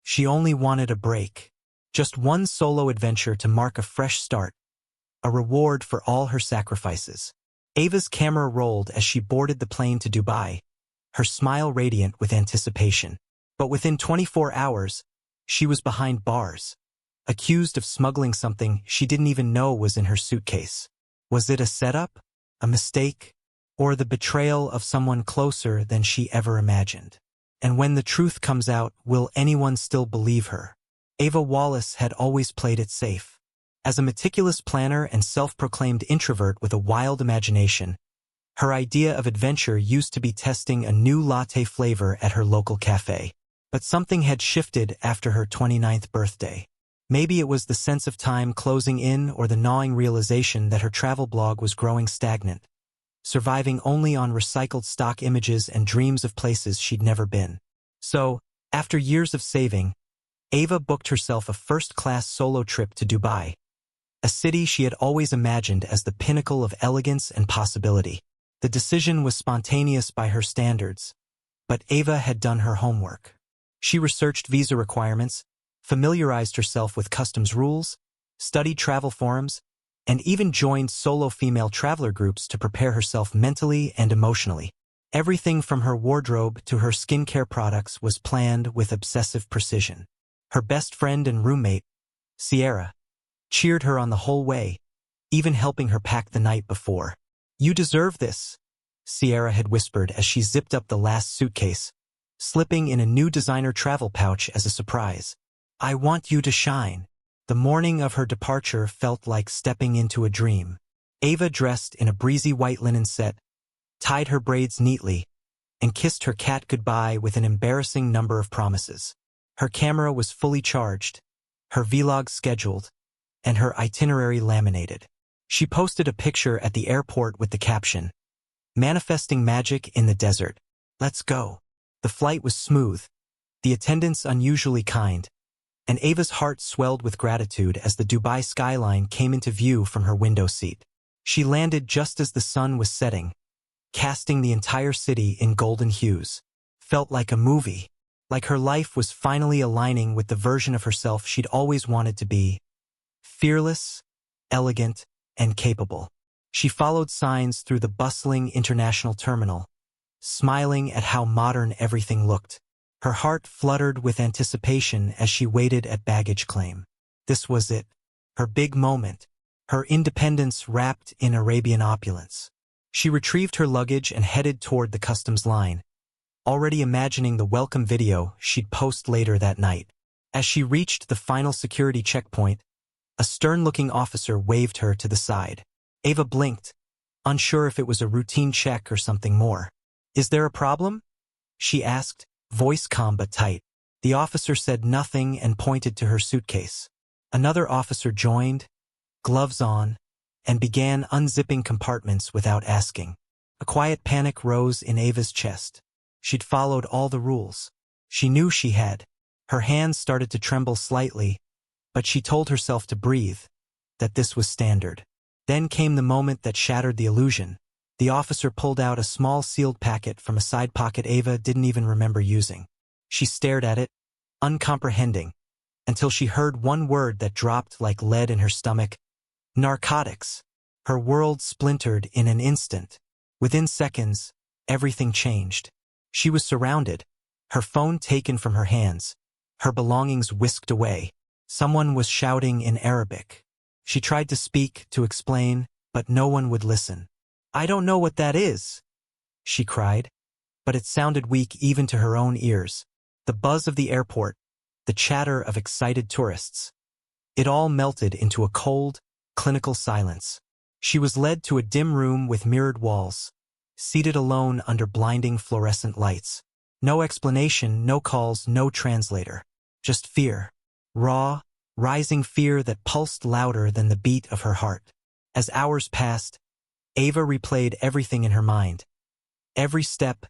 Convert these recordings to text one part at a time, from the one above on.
She only wanted a break. Just one solo adventure to mark a fresh start, a reward for all her sacrifices. Ava's camera rolled as she boarded the plane to Dubai, her smile radiant with anticipation. But within 24 hours, she was behind bars, accused of smuggling something she didn't even know was in her suitcase. Was it a setup, a mistake, or the betrayal of someone closer than she ever imagined? And when the truth comes out, will anyone still believe her? Ava Wallace had always played it safe. As a meticulous planner and self-proclaimed introvert with a wild imagination, her idea of adventure used to be testing a new latte flavor at her local cafe. But something had shifted after her 29th birthday. Maybe it was the sense of time closing in or the gnawing realization that her travel blog was growing stagnant, surviving only on recycled stock images and dreams of places she'd never been. So, after years of saving, Ava booked herself a first-class solo trip to Dubai, a city she had always imagined as the pinnacle of elegance and possibility. The decision was spontaneous by her standards, but Ava had done her homework. She researched visa requirements, familiarized herself with customs rules, studied travel forums, and even joined solo female traveler groups to prepare herself mentally and emotionally. Everything from her wardrobe to her skincare products was planned with obsessive precision. Her best friend and roommate, Sierra, cheered her on the whole way, even helping her pack the night before. "You deserve this," Sierra had whispered as she zipped up the last suitcase, slipping in a new designer travel pouch as a surprise. "I want you to shine." The morning of her departure felt like stepping into a dream. Ava dressed in a breezy white linen set, tied her braids neatly, and kissed her cat goodbye with an embarrassing number of promises. Her camera was fully charged, her vlog scheduled, and her itinerary laminated. She posted a picture at the airport with the caption, "Manifesting magic in the desert. Let's go." The flight was smooth, the attendants unusually kind, and Ava's heart swelled with gratitude as the Dubai skyline came into view from her window seat. She landed just as the sun was setting, casting the entire city in golden hues. Felt like a movie, like her life was finally aligning with the version of herself she'd always wanted to be. Fearless, elegant, and capable. She followed signs through the bustling international terminal, smiling at how modern everything looked. Her heart fluttered with anticipation as she waited at baggage claim. This was it, her big moment, her independence wrapped in Arabian opulence. She retrieved her luggage and headed toward the customs line, already imagining the welcome video she'd post later that night. As she reached the final security checkpoint, a stern-looking officer waved her to the side. Ava blinked, unsure if it was a routine check or something more. "Is there a problem?" she asked, voice calm but tight. The officer said nothing and pointed to her suitcase. Another officer joined, gloves on, and began unzipping compartments without asking. A quiet panic rose in Ava's chest. She'd followed all the rules. She knew she had. Her hands started to tremble slightly, but she told herself to breathe, that this was standard. Then came the moment that shattered the illusion. The officer pulled out a small sealed packet from a side pocket Ava didn't even remember using. She stared at it, uncomprehending, until she heard one word that dropped like lead in her stomach: narcotics. Her world splintered in an instant. Within seconds, everything changed. She was surrounded, her phone taken from her hands, her belongings whisked away. Someone was shouting in Arabic. She tried to speak, to explain, but no one would listen. "I don't know what that is," she cried, but it sounded weak even to her own ears. The buzz of the airport, the chatter of excited tourists. It all melted into a cold, clinical silence. She was led to a dim room with mirrored walls, seated alone under blinding fluorescent lights. No explanation, no calls, no translator. Just fear. Raw, rising fear that pulsed louder than the beat of her heart. As hours passed, Ava replayed everything in her mind. Every step,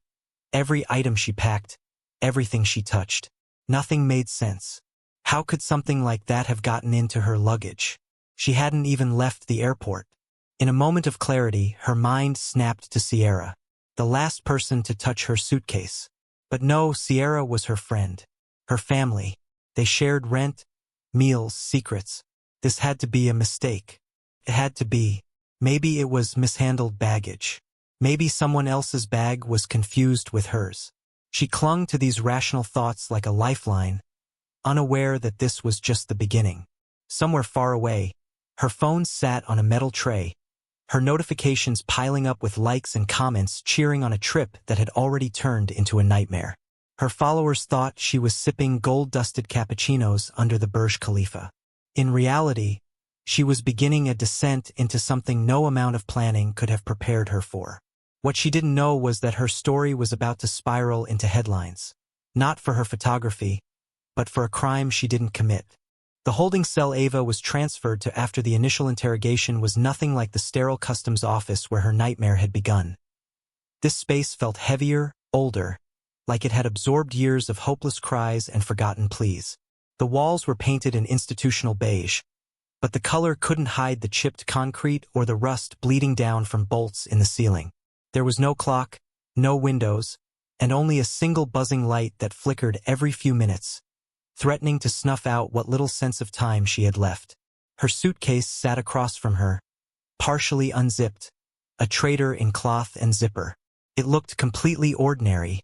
every item she packed, everything she touched. Nothing made sense. How could something like that have gotten into her luggage? She hadn't even left the airport. In a moment of clarity, her mind snapped to Sierra, the last person to touch her suitcase. But no, Sierra was her friend, her family, They shared rent, meals, secrets. This had to be a mistake. It had to be. Maybe it was mishandled baggage. Maybe someone else's bag was confused with hers. She clung to these rational thoughts like a lifeline, unaware that this was just the beginning. Somewhere far away, her phone sat on a metal tray, her notifications piling up with likes and comments cheering on a trip that had already turned into a nightmare. Her followers thought she was sipping gold-dusted cappuccinos under the Burj Khalifa. In reality, she was beginning a descent into something no amount of planning could have prepared her for. What she didn't know was that her story was about to spiral into headlines. Not for her photography, but for a crime she didn't commit. The holding cell Ava was transferred to after the initial interrogation was nothing like the sterile customs office where her nightmare had begun. This space felt heavier, older, like it had absorbed years of hopeless cries and forgotten pleas. The walls were painted in institutional beige, but the color couldn't hide the chipped concrete or the rust bleeding down from bolts in the ceiling. There was no clock, no windows, and only a single buzzing light that flickered every few minutes, threatening to snuff out what little sense of time she had left. Her suitcase sat across from her, partially unzipped, a traitor in cloth and zipper. It looked completely ordinary,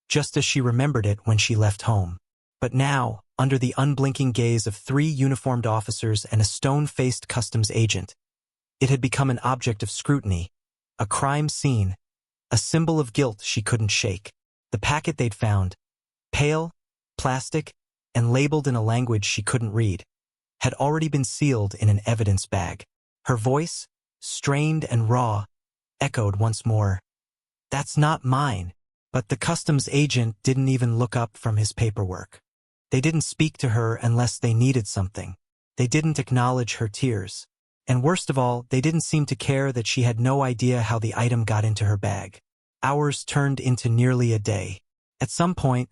just as she remembered it when she left home. But now, under the unblinking gaze of 3 uniformed officers and a stone-faced customs agent, it had become an object of scrutiny, a crime scene, a symbol of guilt she couldn't shake. The packet they'd found, pale, plastic, and labeled in a language she couldn't read, had already been sealed in an evidence bag. Her voice, strained and raw, echoed once more, "That's not mine." But the customs agent didn't even look up from his paperwork. They didn't speak to her unless they needed something. They didn't acknowledge her tears. And worst of all, they didn't seem to care that she had no idea how the item got into her bag. Hours turned into nearly a day. At some point,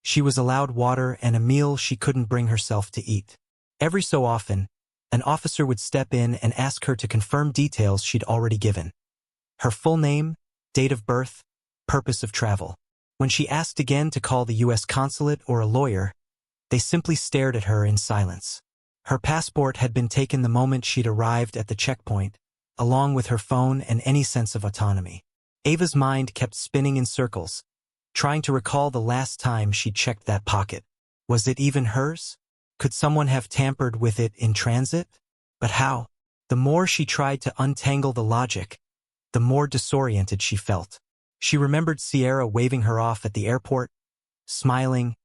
she was allowed water and a meal she couldn't bring herself to eat. Every so often, an officer would step in and ask her to confirm details she'd already given. Her full name, date of birth, purpose of travel. When she asked again to call the U.S. consulate or a lawyer, they simply stared at her in silence. Her passport had been taken the moment she'd arrived at the checkpoint, along with her phone and any sense of autonomy. Ava's mind kept spinning in circles, trying to recall the last time she'd checked that pocket. Was it even hers? Could someone have tampered with it in transit? But how? The more she tried to untangle the logic, the more disoriented she felt. She remembered Sierra waving her off at the airport, smiling,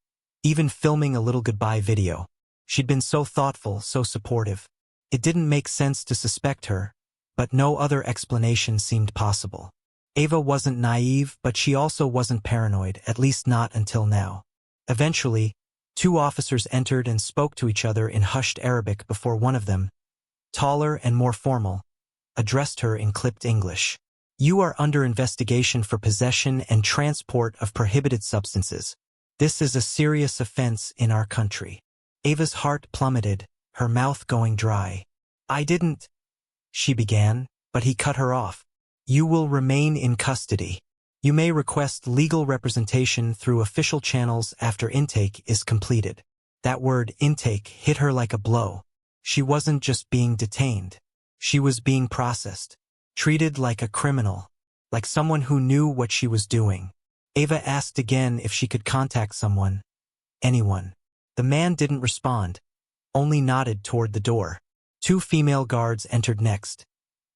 even filming a little goodbye video. She'd been so thoughtful, so supportive. It didn't make sense to suspect her, but no other explanation seemed possible. Ava wasn't naive, but she also wasn't paranoid, at least not until now. Eventually, 2 officers entered and spoke to each other in hushed Arabic before one of them, taller and more formal, addressed her in clipped English. "You are under investigation for possession and transport of prohibited substances. This is a serious offense in our country." Ava's heart plummeted, her mouth going dry. "I didn't," she began, but he cut her off. "You will remain in custody. You may request legal representation through official channels after intake is completed." That word intake hit her like a blow. She wasn't just being detained. She was being processed, treated like a criminal, like someone who knew what she was doing. Ava asked again if she could contact someone, anyone. The man didn't respond, only nodded toward the door. 2 female guards entered next,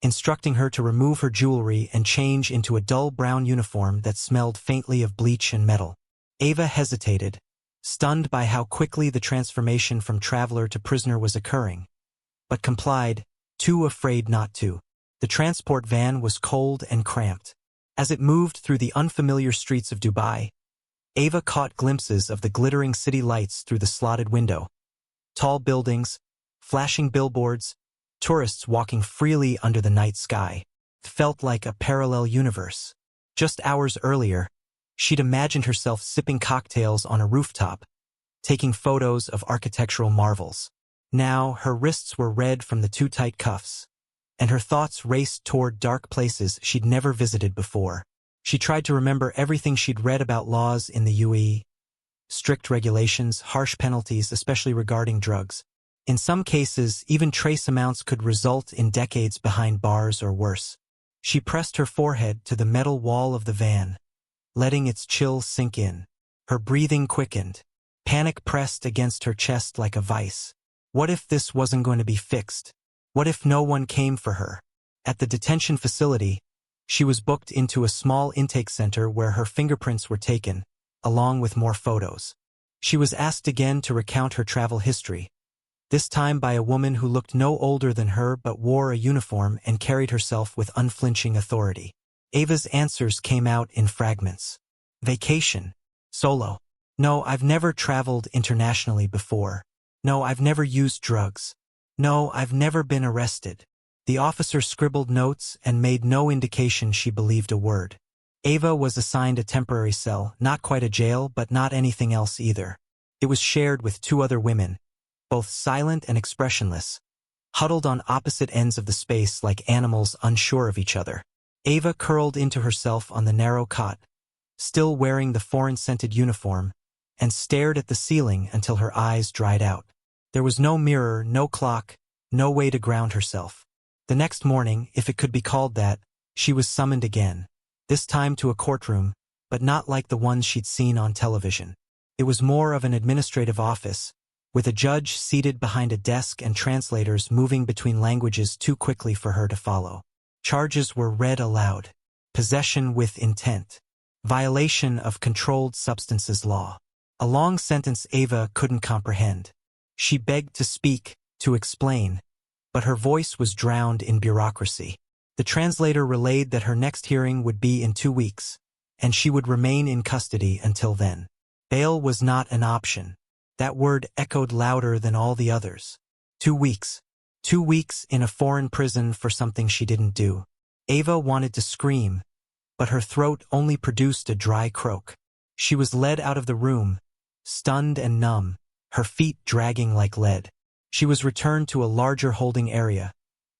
instructing her to remove her jewelry and change into a dull brown uniform that smelled faintly of bleach and metal. Ava hesitated, stunned by how quickly the transformation from traveler to prisoner was occurring, but complied, too afraid not to. The transport van was cold and cramped. As it moved through the unfamiliar streets of Dubai, Ava caught glimpses of the glittering city lights through the slotted window. Tall buildings, flashing billboards, tourists walking freely under the night sky. It felt like a parallel universe. Just hours earlier, she'd imagined herself sipping cocktails on a rooftop, taking photos of architectural marvels. Now, her wrists were red from the too tight cuffs, and her thoughts raced toward dark places she'd never visited before. She tried to remember everything she'd read about laws in the UAE, strict regulations, harsh penalties, especially regarding drugs. In some cases, even trace amounts could result in decades behind bars or worse. She pressed her forehead to the metal wall of the van, letting its chill sink in. Her breathing quickened. Panic pressed against her chest like a vice. What if this wasn't going to be fixed? What if no one came for her? At the detention facility, she was booked into a small intake center where her fingerprints were taken, along with more photos. She was asked again to recount her travel history, this time by a woman who looked no older than her but wore a uniform and carried herself with unflinching authority. Ava's answers came out in fragments. Vacation. Solo. No, I've never traveled internationally before. No, I've never used drugs. No, I've never been arrested. The officer scribbled notes and made no indication she believed a word. Ava was assigned a temporary cell, not quite a jail, but not anything else either. It was shared with 2 other women, both silent and expressionless, huddled on opposite ends of the space like animals unsure of each other. Ava curled into herself on the narrow cot, still wearing the foreign-scented uniform, and stared at the ceiling until her eyes dried out. There was no mirror, no clock, no way to ground herself. The next morning, if it could be called that, she was summoned again, this time to a courtroom, but not like the ones she'd seen on television. It was more of an administrative office, with a judge seated behind a desk and translators moving between languages too quickly for her to follow. Charges were read aloud. Possession with intent. Violation of controlled substances law. A long sentence Ava couldn't comprehend. She begged to speak, to explain, but her voice was drowned in bureaucracy. The translator relayed that her next hearing would be in 2 weeks, and she would remain in custody until then. Bail was not an option. That word echoed louder than all the others. 2 weeks. 2 weeks in a foreign prison for something she didn't do. Ava wanted to scream, but her throat only produced a dry croak. She was led out of the room, stunned and numb, her feet dragging like lead. She was returned to a larger holding area,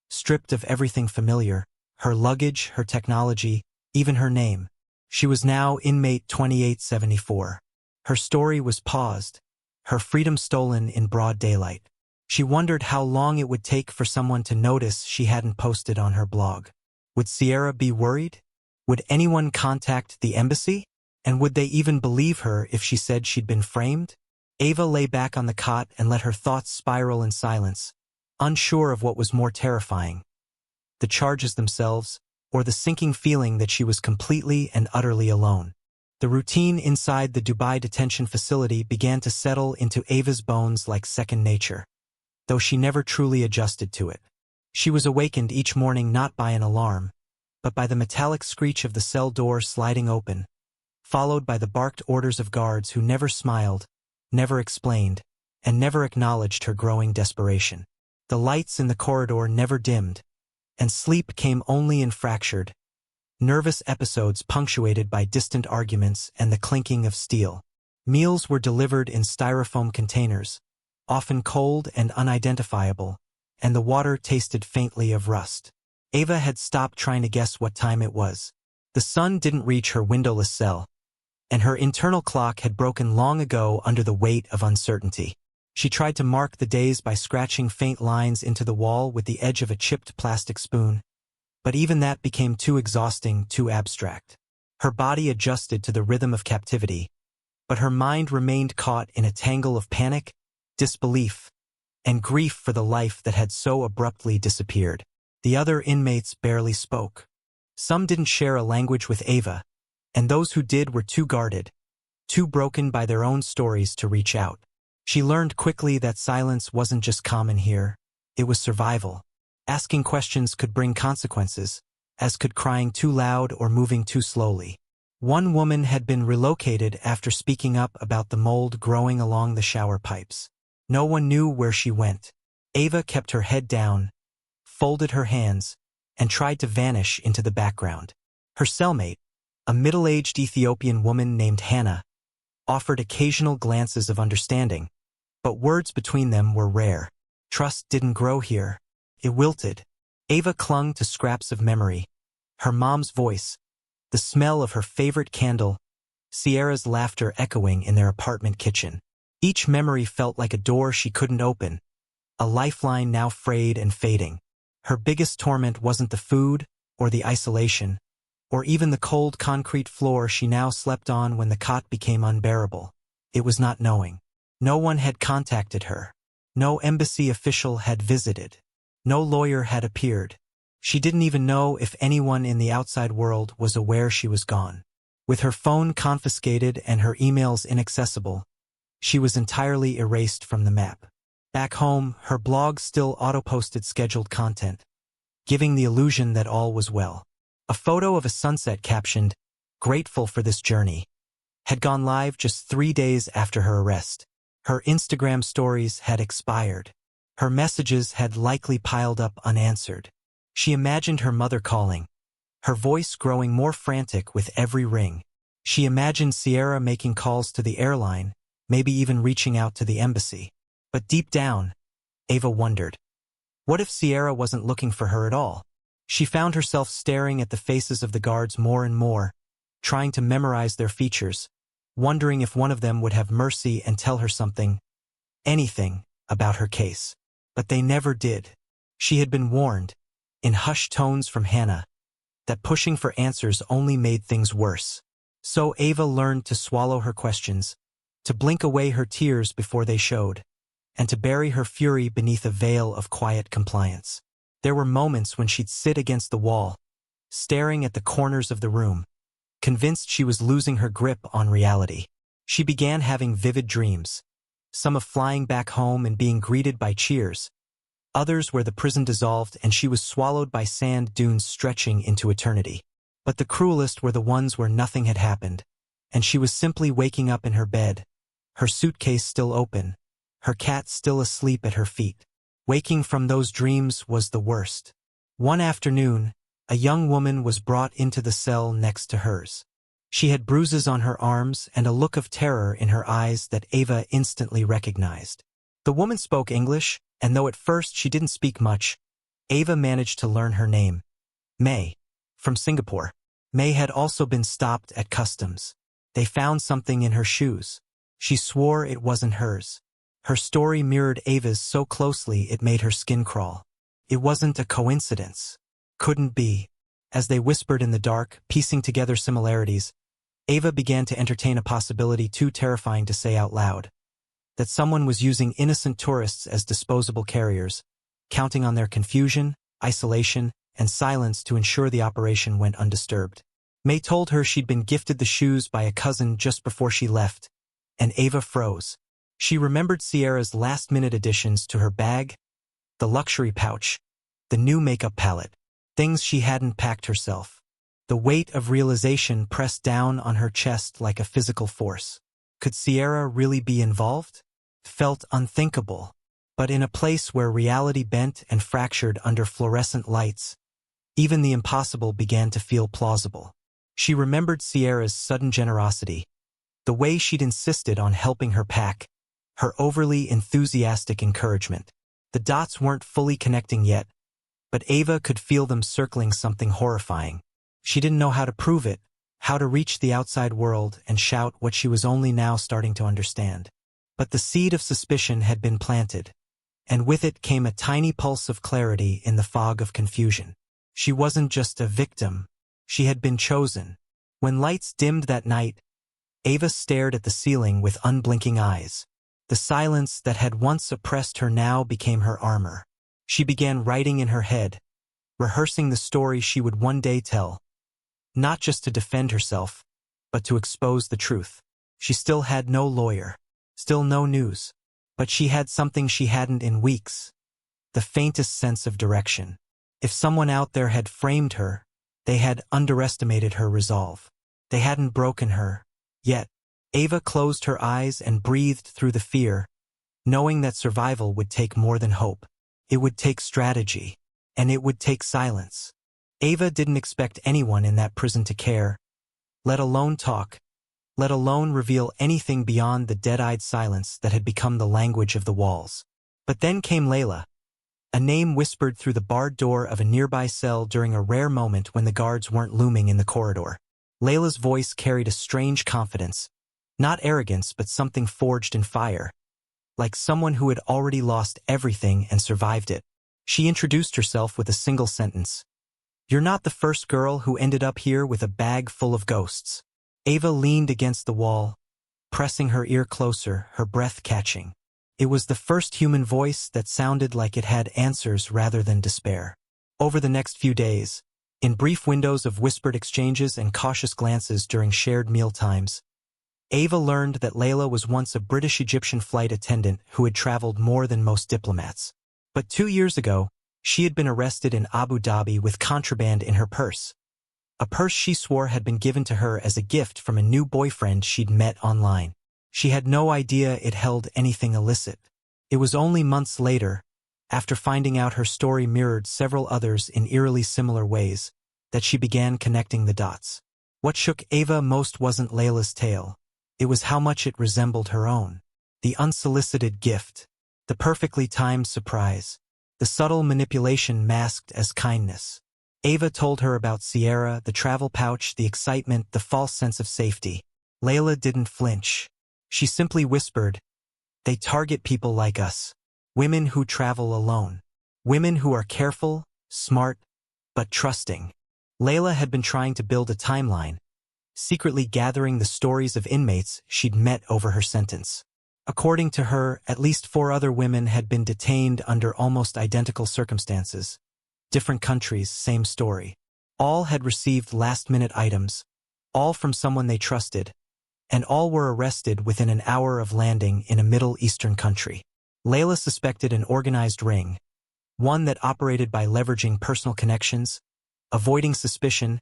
stripped of everything familiar, her luggage, her technology, even her name. She was now inmate 2874. Her story was paused, her freedom stolen in broad daylight. She wondered how long it would take for someone to notice she hadn't posted on her blog. Would Sierra be worried? Would anyone contact the embassy? And would they even believe her if she said she'd been framed? Ava lay back on the cot and let her thoughts spiral in silence, unsure of what was more terrifying, the charges themselves, or the sinking feeling that she was completely and utterly alone. The routine inside the Dubai detention facility began to settle into Ava's bones like second nature, though she never truly adjusted to it. She was awakened each morning not by an alarm, but by the metallic screech of the cell door sliding open, followed by the barked orders of guards who never smiled, never explained, and never acknowledged her growing desperation. The lights in the corridor never dimmed, and sleep came only in fractured, nervous episodes punctuated by distant arguments and the clinking of steel. Meals were delivered in styrofoam containers, often cold and unidentifiable, and the water tasted faintly of rust. Ava had stopped trying to guess what time it was. The sun didn't reach her windowless cell, and her internal clock had broken long ago under the weight of uncertainty. She tried to mark the days by scratching faint lines into the wall with the edge of a chipped plastic spoon, but even that became too exhausting, too abstract. Her body adjusted to the rhythm of captivity, but her mind remained caught in a tangle of panic, disbelief, and grief for the life that had so abruptly disappeared. The other inmates barely spoke. Some didn't share a language with Ava, and those who did were too guarded, too broken by their own stories to reach out. She learned quickly that silence wasn't just common here, it was survival. Asking questions could bring consequences, as could crying too loud or moving too slowly. One woman had been relocated after speaking up about the mold growing along the shower pipes. No one knew where she went. Ava kept her head down, folded her hands, and tried to vanish into the background. Her cellmate, a middle-aged Ethiopian woman named Hannah, offered occasional glances of understanding, but words between them were rare. Trust didn't grow here. It wilted. Ava clung to scraps of memory. Her mom's voice, the smell of her favorite candle, Sierra's laughter echoing in their apartment kitchen. Each memory felt like a door she couldn't open, a lifeline now frayed and fading. Her biggest torment wasn't the food, or the isolation, or even the cold concrete floor she now slept on when the cot became unbearable. It was not knowing. No one had contacted her. No embassy official had visited. No lawyer had appeared. She didn't even know if anyone in the outside world was aware she was gone. With her phone confiscated and her emails inaccessible, she was entirely erased from the map. Back home, her blog still auto-posted scheduled content, giving the illusion that all was well. A photo of a sunset captioned, "Grateful for this journey," had gone live just 3 days after her arrest. Her Instagram stories had expired. Her messages had likely piled up unanswered. She imagined her mother calling, her voice growing more frantic with every ring. She imagined Sierra making calls to the airline, maybe even reaching out to the embassy. But deep down, Ava wondered, what if Sierra wasn't looking for her at all? She found herself staring at the faces of the guards more and more, trying to memorize their features, wondering if one of them would have mercy and tell her something, anything, about her case. But they never did. She had been warned, in hushed tones from Hannah, that pushing for answers only made things worse. So Ava learned to swallow her questions, to blink away her tears before they showed, and to bury her fury beneath a veil of quiet compliance. There were moments when she'd sit against the wall, staring at the corners of the room, convinced she was losing her grip on reality. She began having vivid dreams, some of flying back home and being greeted by cheers, others where the prison dissolved and she was swallowed by sand dunes stretching into eternity. But the cruelest were the ones where nothing had happened, and she was simply waking up in her bed, her suitcase still open, her cat still asleep at her feet. Waking from those dreams was the worst. One afternoon, a young woman was brought into the cell next to hers. She had bruises on her arms and a look of terror in her eyes that Ava instantly recognized. The woman spoke English, and though at first she didn't speak much, Ava managed to learn her name. May, from Singapore. May had also been stopped at customs. They found something in her shoes. She swore it wasn't hers. Her story mirrored Ava's so closely it made her skin crawl. It wasn't a coincidence. Couldn't be. As they whispered in the dark, piecing together similarities, Ava began to entertain a possibility too terrifying to say out loud. That someone was using innocent tourists as disposable carriers, counting on their confusion, isolation, and silence to ensure the operation went undisturbed. May told her she'd been gifted the shoes by a cousin just before she left, and Ava froze. She remembered Sierra's last-minute additions to her bag, the luxury pouch, the new makeup palette, things she hadn't packed herself. The weight of realization pressed down on her chest like a physical force. Could Sierra really be involved? Felt unthinkable. But in a place where reality bent and fractured under fluorescent lights, even the impossible began to feel plausible. She remembered Sierra's sudden generosity, the way she'd insisted on helping her pack, her overly enthusiastic encouragement. The dots weren't fully connecting yet, but Ava could feel them circling something horrifying. She didn't know how to prove it, how to reach the outside world and shout what she was only now starting to understand. But the seed of suspicion had been planted, and with it came a tiny pulse of clarity in the fog of confusion. She wasn't just a victim, she had been chosen. When lights dimmed that night, Ava stared at the ceiling with unblinking eyes. The silence that had once oppressed her now became her armor. She began writing in her head, rehearsing the story she would one day tell, not just to defend herself, but to expose the truth. She still had no lawyer, still no news, but she had something she hadn't in weeks, the faintest sense of direction. If someone out there had framed her, they had underestimated her resolve. They hadn't broken her, yet. Ava closed her eyes and breathed through the fear, knowing that survival would take more than hope. It would take strategy, and it would take silence. Ava didn't expect anyone in that prison to care, let alone talk, let alone reveal anything beyond the dead-eyed silence that had become the language of the walls. But then came Layla, a name whispered through the barred door of a nearby cell during a rare moment when the guards weren't looming in the corridor. Layla's voice carried a strange confidence. Not arrogance, but something forged in fire. Like someone who had already lost everything and survived it. She introduced herself with a single sentence. "You're not the first girl who ended up here with a bag full of ghosts." Ava leaned against the wall, pressing her ear closer, her breath catching. It was the first human voice that sounded like it had answers rather than despair. Over the next few days, in brief windows of whispered exchanges and cautious glances during shared mealtimes, Ava learned that Layla was once a British-Egyptian flight attendant who had traveled more than most diplomats. But 2 years ago, she had been arrested in Abu Dhabi with contraband in her purse. A purse she swore had been given to her as a gift from a new boyfriend she'd met online. She had no idea it held anything illicit. It was only months later, after finding out her story mirrored several others in eerily similar ways, that she began connecting the dots. What shook Ava most wasn't Layla's tale. It was how much it resembled her own. The unsolicited gift, the perfectly timed surprise, the subtle manipulation masked as kindness. Ava told her about Sierra, the travel pouch, the excitement, the false sense of safety. Layla didn't flinch. She simply whispered, "They target people like us. Women who travel alone. Women who are careful, smart, but trusting." Layla had been trying to build a timeline, secretly gathering the stories of inmates she'd met over her sentence. According to her, at least 4 other women had been detained under almost identical circumstances. Different countries, same story. All had received last-minute items, all from someone they trusted, and all were arrested within an hour of landing in a Middle Eastern country. Layla suspected an organized ring, one that operated by leveraging personal connections, avoiding suspicion,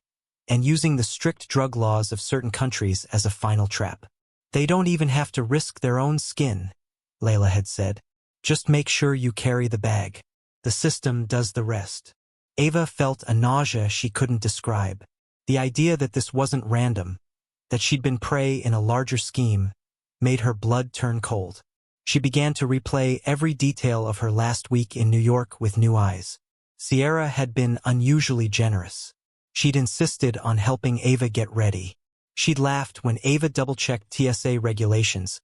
and using the strict drug laws of certain countries as a final trap. "They don't even have to risk their own skin," Layla had said. "Just make sure you carry the bag. The system does the rest." Ava felt a nausea she couldn't describe. The idea that this wasn't random, that she'd been prey in a larger scheme, made her blood turn cold. She began to replay every detail of her last week in New York with new eyes. Sierra had been unusually generous. She'd insisted on helping Ava get ready. She'd laughed when Ava double-checked TSA regulations,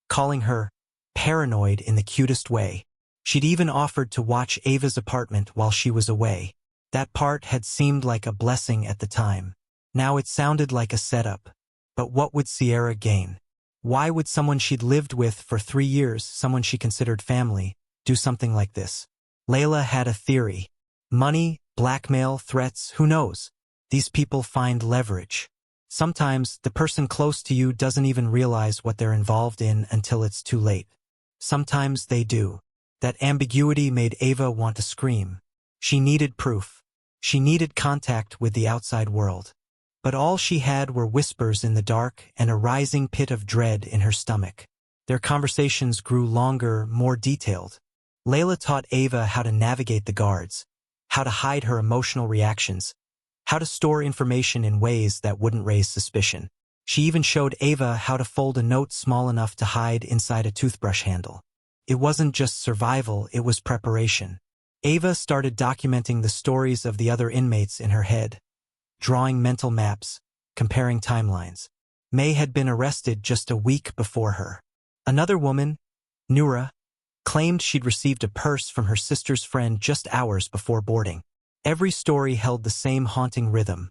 calling her paranoid in the cutest way. She'd even offered to watch Ava's apartment while she was away. That part had seemed like a blessing at the time. Now it sounded like a setup. But what would Sierra gain? Why would someone she'd lived with for 3 years, someone she considered family, do something like this? Layla had a theory. Money, blackmail, threats, who knows? These people find leverage. Sometimes the person close to you doesn't even realize what they're involved in until it's too late. Sometimes they do. That ambiguity made Ava want to scream. She needed proof. She needed contact with the outside world. But all she had were whispers in the dark and a rising pit of dread in her stomach. Their conversations grew longer, more detailed. Layla taught Ava how to navigate the guards, how to hide her emotional reactions, how to store information in ways that wouldn't raise suspicion. She even showed Ava how to fold a note small enough to hide inside a toothbrush handle. It wasn't just survival, it was preparation. Ava started documenting the stories of the other inmates in her head, drawing mental maps, comparing timelines. May had been arrested just a week before her. Another woman, Noura, claimed she'd received a purse from her sister's friend just hours before boarding. Every story held the same haunting rhythm.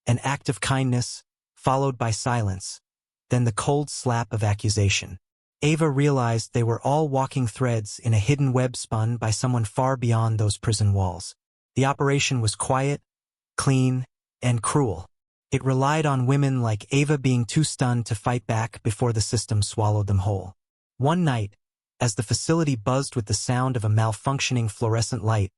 An act of kindness, followed by silence, then the cold slap of accusation. Ava realized they were all walking threads in a hidden web spun by someone far beyond those prison walls. The operation was quiet, clean, and cruel. It relied on women like Ava being too stunned to fight back before the system swallowed them whole. One night, as the facility buzzed with the sound of a malfunctioning fluorescent light,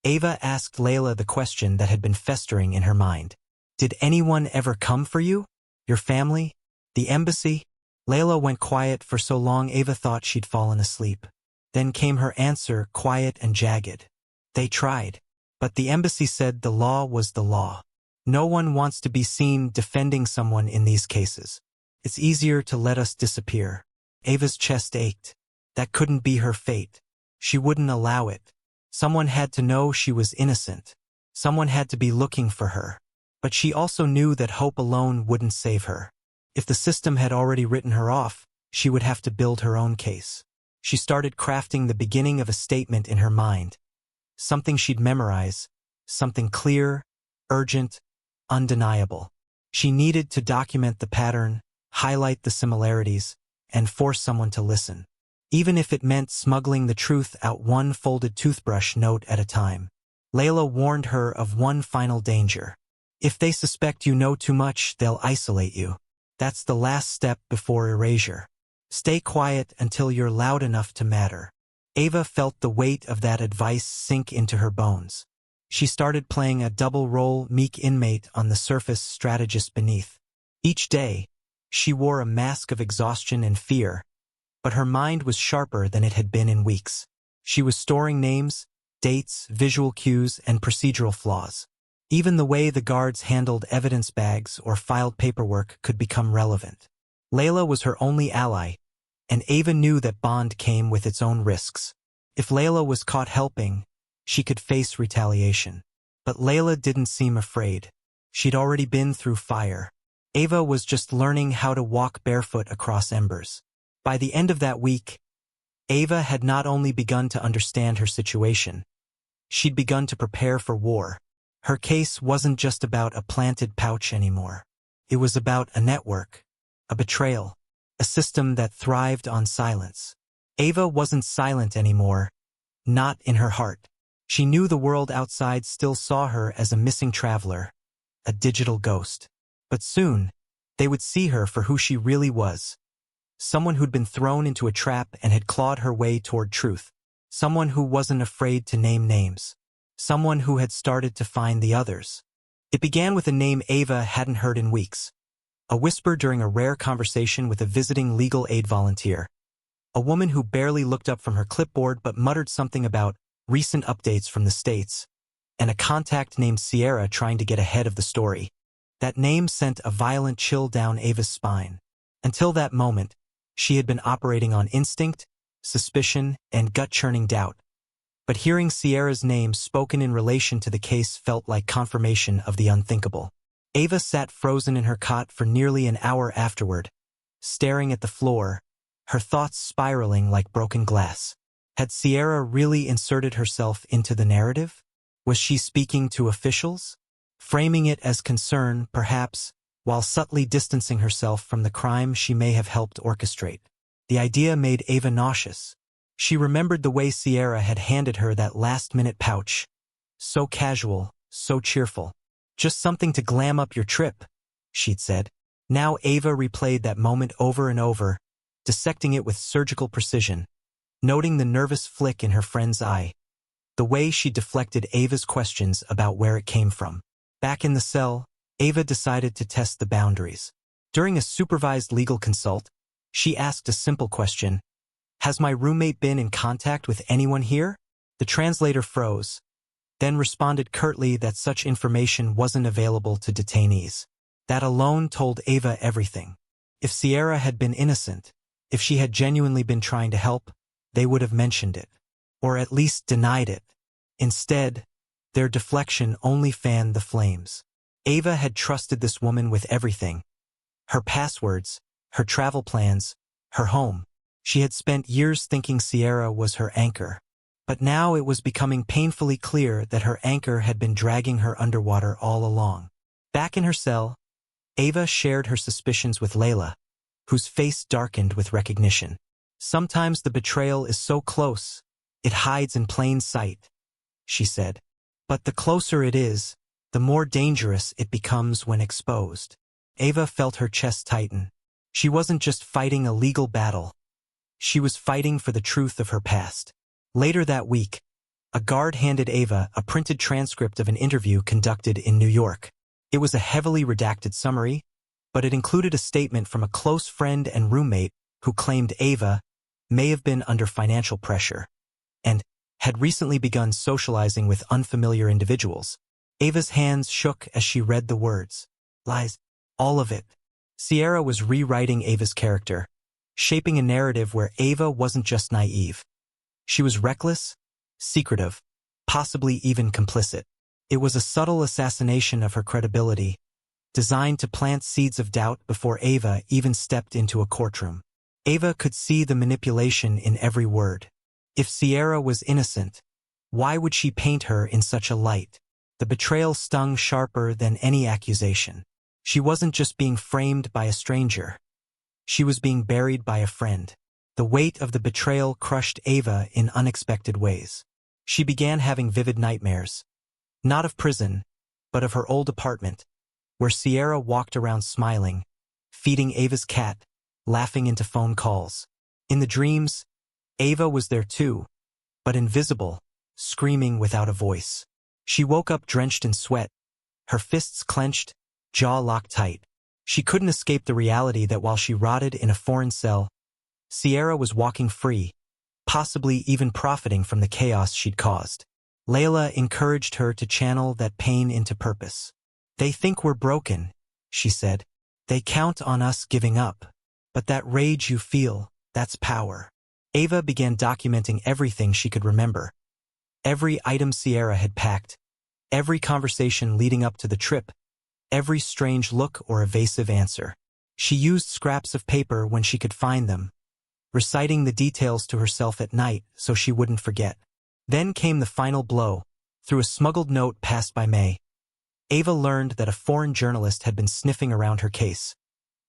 Ava asked Layla the question that had been festering in her mind. "Did anyone ever come for you? Your family? The embassy?" Layla went quiet for so long Ava thought she'd fallen asleep. Then came her answer, quiet and jagged. "They tried. But the embassy said the law was the law. No one wants to be seen defending someone in these cases. It's easier to let us disappear." Ava's chest ached. That couldn't be her fate. She wouldn't allow it. Someone had to know she was innocent. Someone had to be looking for her. But she also knew that hope alone wouldn't save her. If the system had already written her off, she would have to build her own case. She started crafting the beginning of a statement in her mind. Something she'd memorize, something clear, urgent, undeniable. She needed to document the pattern, highlight the similarities, and force someone to listen. Even if it meant smuggling the truth out one folded toothbrush note at a time. Layla warned her of one final danger. If they suspect you know too much, they'll isolate you. That's the last step before erasure. Stay quiet until you're loud enough to matter. Ava felt the weight of that advice sink into her bones. She started playing a double role, meek inmate on the surface, strategist beneath. Each day, she wore a mask of exhaustion and fear, but her mind was sharper than it had been in weeks. She was storing names, dates, visual cues, and procedural flaws. Even the way the guards handled evidence bags or filed paperwork could become relevant. Layla was her only ally, and Ava knew that bond came with its own risks. If Layla was caught helping, she could face retaliation. But Layla didn't seem afraid. She'd already been through fire. Ava was just learning how to walk barefoot across embers. By the end of that week, Ava had not only begun to understand her situation, she'd begun to prepare for war. Her case wasn't just about a planted pouch anymore. It was about a network, a betrayal, a system that thrived on silence. Ava wasn't silent anymore, not in her heart. She knew the world outside still saw her as a missing traveler, a digital ghost. But soon, they would see her for who she really was. Someone who'd been thrown into a trap and had clawed her way toward truth. Someone who wasn't afraid to name names. Someone who had started to find the others. It began with a name Ava hadn't heard in weeks. A whisper during a rare conversation with a visiting legal aid volunteer. A woman who barely looked up from her clipboard but muttered something about recent updates from the States. And a contact named Sierra trying to get ahead of the story. That name sent a violent chill down Ava's spine. Until that moment, she had been operating on instinct, suspicion, and gut-churning doubt. But hearing Sierra's name spoken in relation to the case felt like confirmation of the unthinkable. Ava sat frozen in her cot for nearly an hour afterward, staring at the floor, her thoughts spiraling like broken glass. Had Sierra really inserted herself into the narrative? Was she speaking to officials? Framing it as concern, perhaps, while subtly distancing herself from the crime she may have helped orchestrate. The idea made Ava nauseous. She remembered the way Sierra had handed her that last-minute pouch. So casual, so cheerful. Just something to glam up your trip, she'd said. Now Ava replayed that moment over and over, dissecting it with surgical precision, noting the nervous flick in her friend's eye, the way she deflected Ava's questions about where it came from. Back in the cell, Ava decided to test the boundaries. During a supervised legal consult, she asked a simple question. Has my roommate been in contact with anyone here? The translator froze, then responded curtly that such information wasn't available to detainees. That alone told Ava everything. If Sierra had been innocent, if she had genuinely been trying to help, they would have mentioned it, or at least denied it. Instead, their deflection only fanned the flames. Ava had trusted this woman with everything. Her passwords, her travel plans, her home. She had spent years thinking Sierra was her anchor. But now it was becoming painfully clear that her anchor had been dragging her underwater all along. Back in her cell, Ava shared her suspicions with Layla, whose face darkened with recognition. Sometimes the betrayal is so close, it hides in plain sight, she said. But the closer it is, the more dangerous it becomes when exposed. Ava felt her chest tighten. She wasn't just fighting a legal battle. She was fighting for the truth of her past. Later that week, a guard handed Ava a printed transcript of an interview conducted in New York. It was a heavily redacted summary, but it included a statement from a close friend and roommate who claimed Ava may have been under financial pressure and had recently begun socializing with unfamiliar individuals. Ava's hands shook as she read the words. Lies. All of it. Sierra was rewriting Ava's character, shaping a narrative where Ava wasn't just naive. She was reckless, secretive, possibly even complicit. It was a subtle assassination of her credibility, designed to plant seeds of doubt before Ava even stepped into a courtroom. Ava could see the manipulation in every word. If Sierra was innocent, why would she paint her in such a light? The betrayal stung sharper than any accusation. She wasn't just being framed by a stranger. She was being buried by a friend. The weight of the betrayal crushed Ava in unexpected ways. She began having vivid nightmares. Not of prison, but of her old apartment, where Sierra walked around smiling, feeding Ava's cat, laughing into phone calls. In the dreams, Ava was there too, but invisible, screaming without a voice. She woke up drenched in sweat, her fists clenched, jaw locked tight. She couldn't escape the reality that while she rotted in a foreign cell, Sierra was walking free, possibly even profiting from the chaos she'd caused. Layla encouraged her to channel that pain into purpose. "They think we're broken," she said. "They count on us giving up. But that rage you feel, that's power." Ava began documenting everything she could remember. Every item Sierra had packed, every conversation leading up to the trip, every strange look or evasive answer. She used scraps of paper when she could find them, reciting the details to herself at night so she wouldn't forget. Then came the final blow. Through a smuggled note passed by May, Ava learned that a foreign journalist had been sniffing around her case,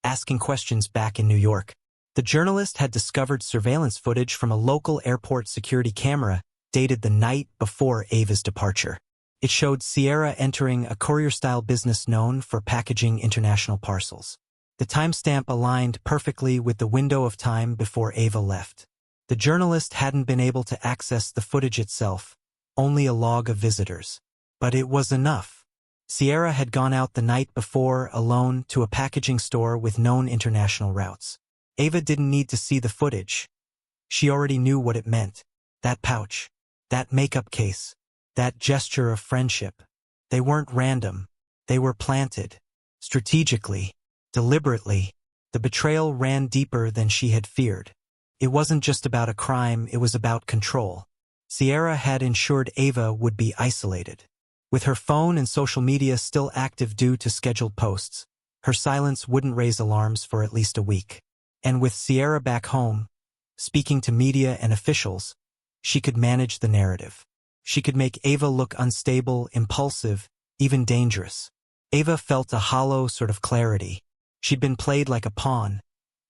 asking questions back in New York. The journalist had discovered surveillance footage from a local airport security camera dated the night before Ava's departure. It showed Sierra entering a courier-style business known for packaging international parcels. The timestamp aligned perfectly with the window of time before Ava left. The journalist hadn't been able to access the footage itself, only a log of visitors. But it was enough. Sierra had gone out the night before alone to a packaging store with known international routes. Ava didn't need to see the footage. She already knew what it meant. That pouch, that makeup case, that gesture of friendship. They weren't random. They were planted. Strategically. Deliberately. The betrayal ran deeper than she had feared. It wasn't just about a crime, it was about control. Sierra had ensured Ava would be isolated. With her phone and social media still active due to scheduled posts, her silence wouldn't raise alarms for at least a week. And with Sierra back home, speaking to media and officials, she could manage the narrative. She could make Ava look unstable, impulsive, even dangerous. Ava felt a hollow sort of clarity. She'd been played like a pawn,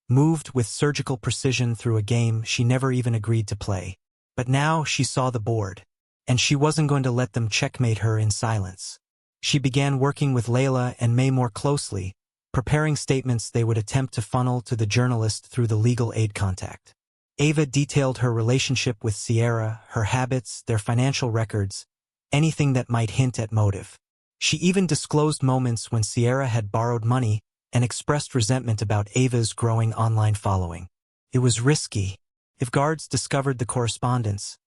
moved with surgical precision through a game she never even agreed to play. But now she saw the board, and she wasn't going to let them checkmate her in silence. She began working with Layla and May more closely, preparing statements they would attempt to funnel to the journalist through the legal aid contact. Ava detailed her relationship with Sierra, her habits, their financial records, anything that might hint at motive. She even disclosed moments when Sierra had borrowed money and expressed resentment about Ava's growing online following. It was risky. If guards discovered the correspondence,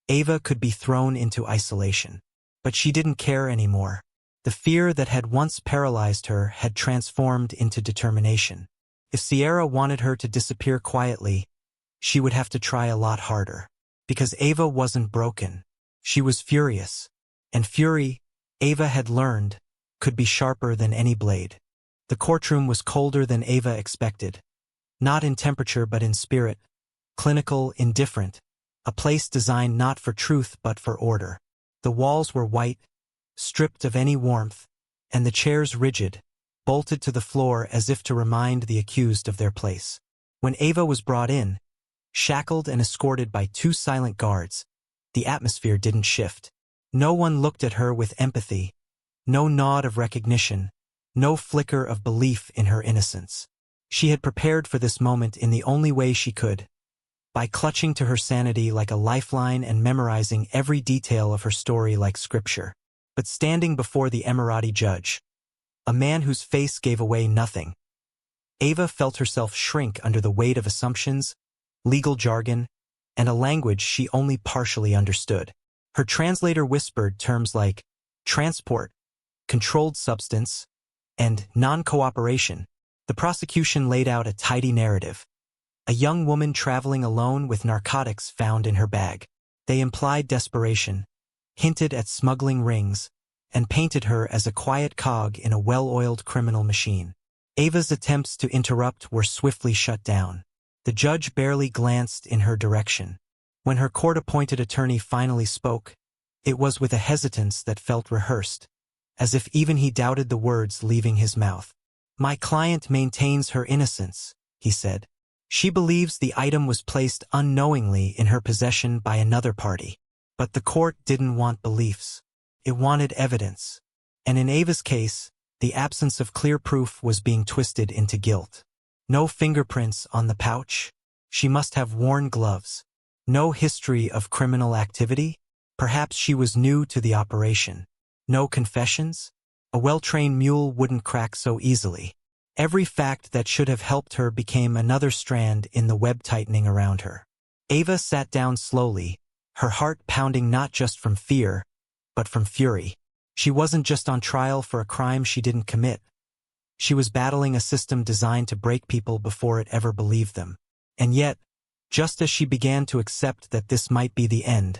Ava could be thrown into isolation. But she didn't care anymore. The fear that had once paralyzed her had transformed into determination. If Sierra wanted her to disappear quietly, she would have to try a lot harder. Because Ava wasn't broken. She was furious. And fury, Ava had learned, could be sharper than any blade. The courtroom was colder than Ava expected. Not in temperature but in spirit. Clinical, indifferent. A place designed not for truth but for order. The walls were white, stripped of any warmth, and the chairs rigid, bolted to the floor as if to remind the accused of their place. When Ava was brought in, shackled and escorted by two silent guards, the atmosphere didn't shift. No one looked at her with empathy, no nod of recognition, no flicker of belief in her innocence. She had prepared for this moment in the only way she could, by clutching to her sanity like a lifeline and memorizing every detail of her story like scripture. But standing before the Emirati judge, a man whose face gave away nothing, Ava felt herself shrink under the weight of assumptions, legal jargon, and a language she only partially understood. Her translator whispered terms like transport, controlled substance, and non-cooperation. The prosecution laid out a tidy narrative. A young woman traveling alone with narcotics found in her bag. They implied desperation, hinted at smuggling rings, and painted her as a quiet cog in a well-oiled criminal machine. Ava's attempts to interrupt were swiftly shut down. The judge barely glanced in her direction. When her court-appointed attorney finally spoke, it was with a hesitance that felt rehearsed, as if even he doubted the words leaving his mouth. "My client maintains her innocence," he said. "She believes the item was placed unknowingly in her possession by another party." But the court didn't want beliefs. It wanted evidence. And in Ava's case, the absence of clear proof was being twisted into guilt. No fingerprints on the pouch. She must have worn gloves. No history of criminal activity. Perhaps she was new to the operation. No confessions. A well-trained mule wouldn't crack so easily. Every fact that should have helped her became another strand in the web tightening around her. Ava sat down slowly, her heart pounding not just from fear, but from fury. She wasn't just on trial for a crime she didn't commit. She was battling a system designed to break people before it ever believed them. And yet, just as she began to accept that this might be the end,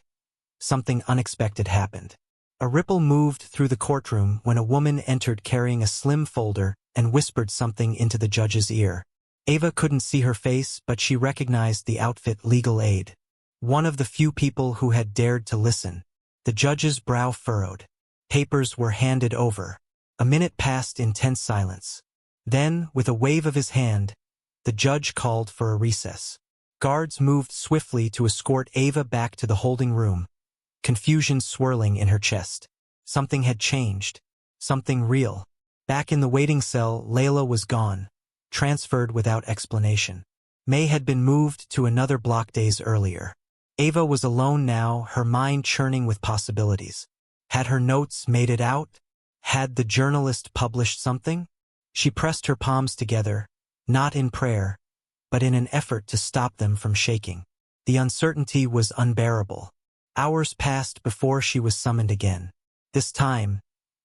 something unexpected happened. A ripple moved through the courtroom when a woman entered carrying a slim folder and whispered something into the judge's ear. Ava couldn't see her face, but she recognized the outfit legal aid. One of the few people who had dared to listen. The judge's brow furrowed. Papers were handed over. A minute passed in tense silence. Then, with a wave of his hand, the judge called for a recess. Guards moved swiftly to escort Ava back to the holding room, confusion swirling in her chest. Something had changed. Something real. Back in the waiting cell, Layla was gone, transferred without explanation. May had been moved to another block days earlier. Ava was alone now, her mind churning with possibilities. Had her notes made it out? Had the journalist published something? She pressed her palms together, not in prayer, but in an effort to stop them from shaking. The uncertainty was unbearable. Hours passed before she was summoned again. This time,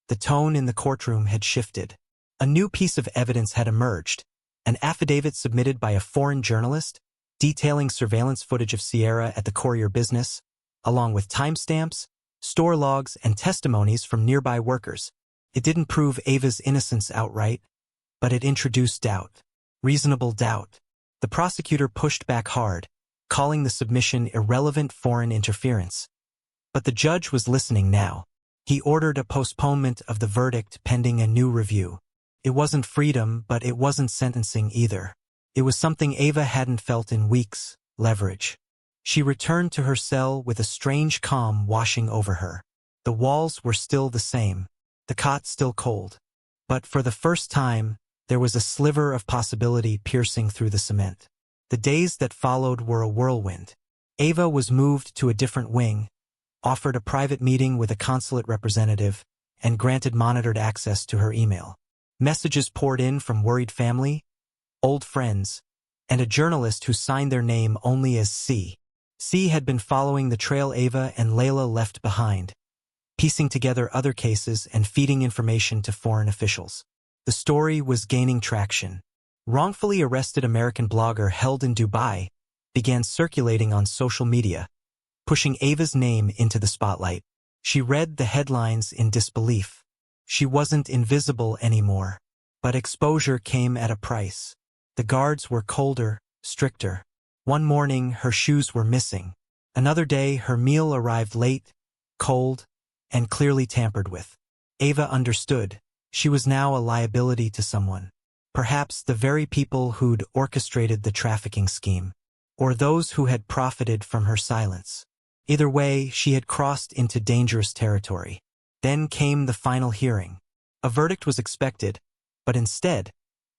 the tone in the courtroom had shifted. A new piece of evidence had emerged, an affidavit submitted by a foreign journalist, detailing surveillance footage of Sierra at the courier business, along with timestamps, store logs, and testimonies from nearby workers. It didn't prove Ava's innocence outright, but it introduced doubt. Reasonable doubt. The prosecutor pushed back hard, calling the submission irrelevant foreign interference. But the judge was listening now. He ordered a postponement of the verdict pending a new review. It wasn't freedom, but it wasn't sentencing either. It was something Ava hadn't felt in weeks: leverage. She returned to her cell with a strange calm washing over her. The walls were still the same, the cot still cold. But for the first time, there was a sliver of possibility piercing through the cement. The days that followed were a whirlwind. Ava was moved to a different wing, offered a private meeting with a consulate representative, and granted monitored access to her email. Messages poured in from worried family, old friends, and a journalist who signed their name only as C. C had been following the trail Ava and Layla left behind, piecing together other cases and feeding information to foreign officials. The story was gaining traction. Wrongfully arrested American blogger held in Dubai began circulating on social media, pushing Ava's name into the spotlight. She read the headlines in disbelief. She wasn't invisible anymore, but exposure came at a price. The guards were colder, stricter. One morning, her shoes were missing. Another day, her meal arrived late, cold, and clearly tampered with. Ava understood. She was now a liability to someone. Perhaps the very people who'd orchestrated the trafficking scheme, or those who had profited from her silence. Either way, she had crossed into dangerous territory. Then came the final hearing. A verdict was expected, but instead,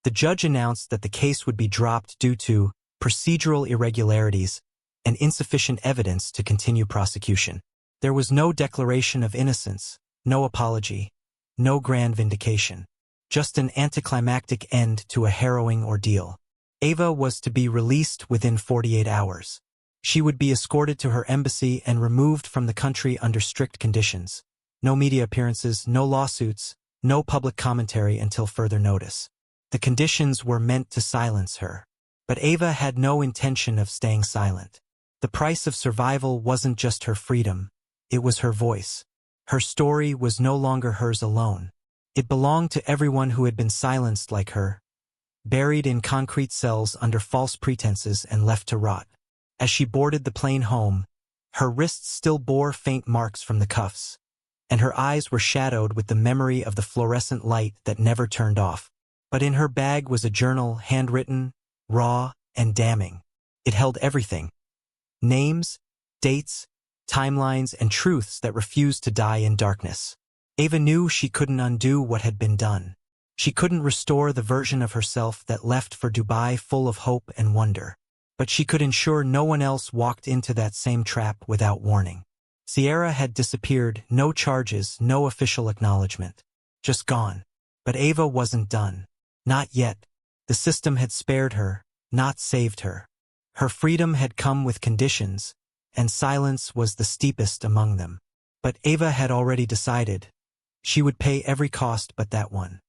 the judge announced that the case would be dropped due to procedural irregularities and insufficient evidence to continue prosecution. There was no declaration of innocence, no apology, no grand vindication. Just an anticlimactic end to a harrowing ordeal. Ava was to be released within 48 hours. She would be escorted to her embassy and removed from the country under strict conditions. No media appearances, no lawsuits, no public commentary until further notice. The conditions were meant to silence her. But Ava had no intention of staying silent. The price of survival wasn't just her freedom, it was her voice. Her story was no longer hers alone. It belonged to everyone who had been silenced like her, buried in concrete cells under false pretenses and left to rot. As she boarded the plane home, her wrists still bore faint marks from the cuffs, and her eyes were shadowed with the memory of the fluorescent light that never turned off. But in her bag was a journal, handwritten, raw, and damning. It held everything: names, dates, timelines, and truths that refused to die in darkness. Ava knew she couldn't undo what had been done. She couldn't restore the version of herself that left for Dubai full of hope and wonder. But she could ensure no one else walked into that same trap without warning. Sierra had disappeared, no charges, no official acknowledgement. Just gone. But Ava wasn't done. Not yet. The system had spared her, not saved her. Her freedom had come with conditions, and silence was the steepest among them. But Ava had already decided. She would pay every cost but that one.